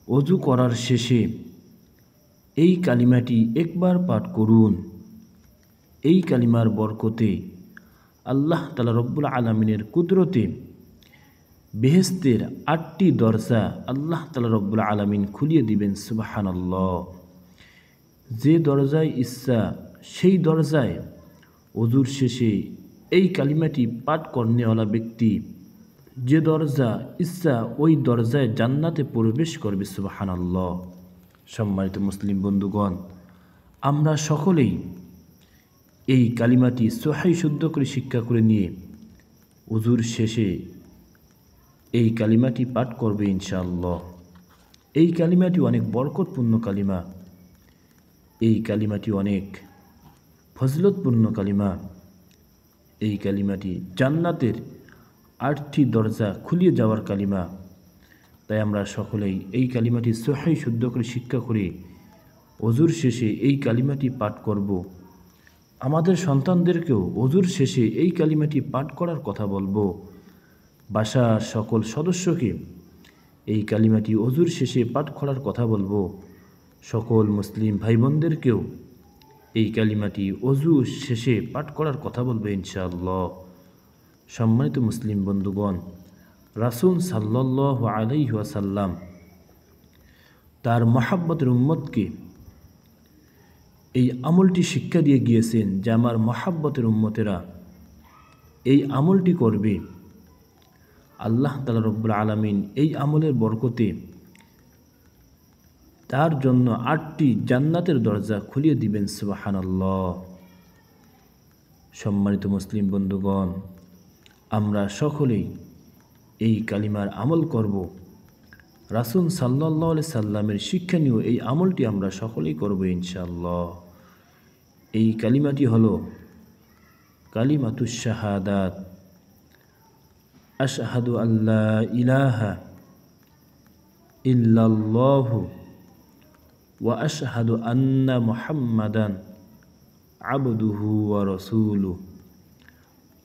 অজু করার শেষে এই কালিমাটি একবার পাঠ করুন। এই কালিমার বরকতে আল্লাহ তাআলা রব্বুল আলামিনের কুদরতে বেহেশতের ৮টি দরজা আল্লাহ তাআলা রব্বুল আলামিন খুলিয়ে দিবেন। সুবহানাল্লাহ। যে দরজায় ইচ্ছা সেই দরজায় অজুর শেষে এই কালিমাটি পাঠ করনেওয়ালা ব্যক্তি যে দরজা ইচ্ছা ওই দরজায় জান্নাতে প্রবেশ করবে। সুবহানাল্লাহ। সম্মানিত মুসলিম বন্ধুগণ, আমরা সকলেই এই কালিমাটি সহিহ শুদ্ধ করে শিক্ষা করে নিয়ে অজুর শেষে এই কালিমাটি পাঠ করবে ইনশাআল্লাহ। এই কালিমাটি অনেক বরকতপূর্ণ কালিমা, এই কালিমাটি অনেক ফজলতপূর্ণ কালিমা। এই কালিমাটি জান্নাতের ৮টি দরজা খুলিয়ে যাওয়ার কালিমা। তাই আমরা সকলেই এই কালিমাটি সহিহ শুদ্ধ করে শিক্ষা করে অজুর শেষে এই কালিমাটি পাঠ করব। আমাদের সন্তানদেরকেও অজুর শেষে এই কালিমাটি পাঠ করার কথা বলবো। বাসার সকল সদস্যকে এই কালিমাটি অজুর শেষে পাঠ করার কথা বলবো। সকল মুসলিম ভাই বোনদেরকেও এই কালিমাটি অজু শেষে পাঠ করার কথা বলবে ইনশাআল্লাহ। সম্মানিত মুসলিম বন্ধুগণ, রাসূল সাল্লাল্লাহু আলাইহি ওয়াসাল্লাম তার মহাব্বতের উম্মতকে এই আমলটি শিক্ষা দিয়ে গিয়েছেন যে আমার মহাব্বতের উম্মতেরা এই আমলটি করবে। আল্লাহ তাআলা রব্বুল আলামিন এই আমলের বরকতে তার জন্য ৮টি জান্নাতের দরজা খুলিয়ে দিবেন। সুবহানাল্লাহ। সম্মানিত মুসলিম বন্ধুগণ, আমরা সকলেই এই কালিমার আমল করব। রাসূল সাল্লাল্লাহু আলাইহি সাল্লামের শিক্ষণীয় এই আমলটি আমরা সকলেই করব ইনশাআল্লাহ। এই কালিমাটি হলো কালিমাতুশ শাহাদাত, আশহাদু আল্লা ইলাহা ইল্লাল্লাহু ওয়া আশহাদু আন্না মুহাম্মাদান আবদুহু ওয়া রাসূলুহু।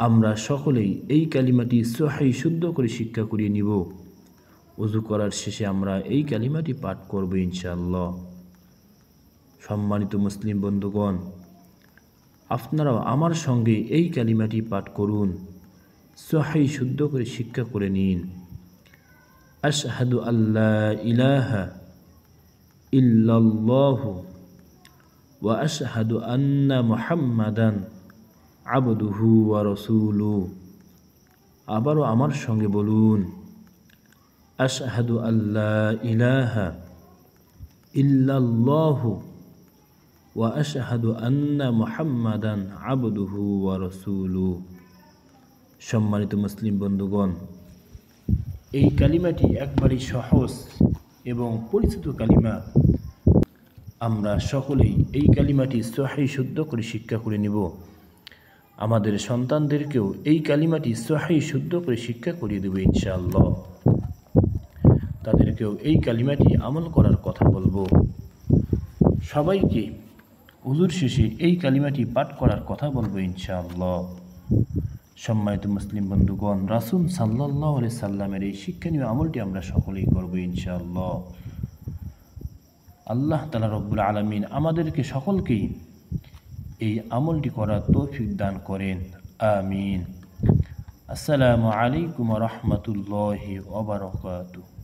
আমরা সকলেই এই কালিমাটি সহিহ শুদ্ধ করে শিক্ষা করিয়ে নিব। ওযু করার শেষে আমরা এই কালিমাটি পাঠ করব ইনশাআল্লাহ। সম্মানিত মুসলিম বন্ধুগণ, আপনারাও আমার সঙ্গে এই কালিমাটি পাঠ করুন, সহিহ শুদ্ধ করে শিক্ষা করে নিন। আশহাদু আল্লা ইলাহা ইল্লাল্লাহু ওয়া আশহাদু আন্না মুহাম্মাদান আবদুহু ওয়া রাসূলুহু। আবারও আমার সঙ্গে বলুন, আশহাদু আল্লা ইলাহা ইল্লাল্লাহু ওয়া আশহাদু আন্না মুহাম্মাদান আবদুহু ওয়া রাসূলুহু। সম্মানিত মুসলিম বন্ধুগণ, এই কালিমাটি একবারই সহজ এবং পরিচিত কালিমা। আমরা সকলেই এই কালিমাটি সহিহ শুদ্ধ করে শিক্ষা করে নিব। আমাদের সন্তানদেরকেও এই কালিমাটি সহিহ শুদ্ধ করে শিক্ষা করিয়ে দেব ইনশাআল্লাহ। তাদেরকেও এই কালিমাটি আমল করার কথা বলবো। সবাইকে ওযুর শেষে এই কালিমাটি পাঠ করার কথা বলবো ইনশাআল্লাহ। সম্মানিত মুসলিম বন্ধুগণ, রাসূল সাল্লাল্লাহু আলাইহি সাল্লামের এই শিক্ষণীয় আমলটি আমরা সকলেই করব ইনশাআল্লাহ। আল্লাহ তাআলা রব্বুল আলামিন আমাদেরকে সকলকেই এই আমলটি করার তৌফিক দান করেন। আমিন। আসসালামু আলাইকুম ওয়া রাহমাতুল্লাহি ওয়া বারাকাতুহু।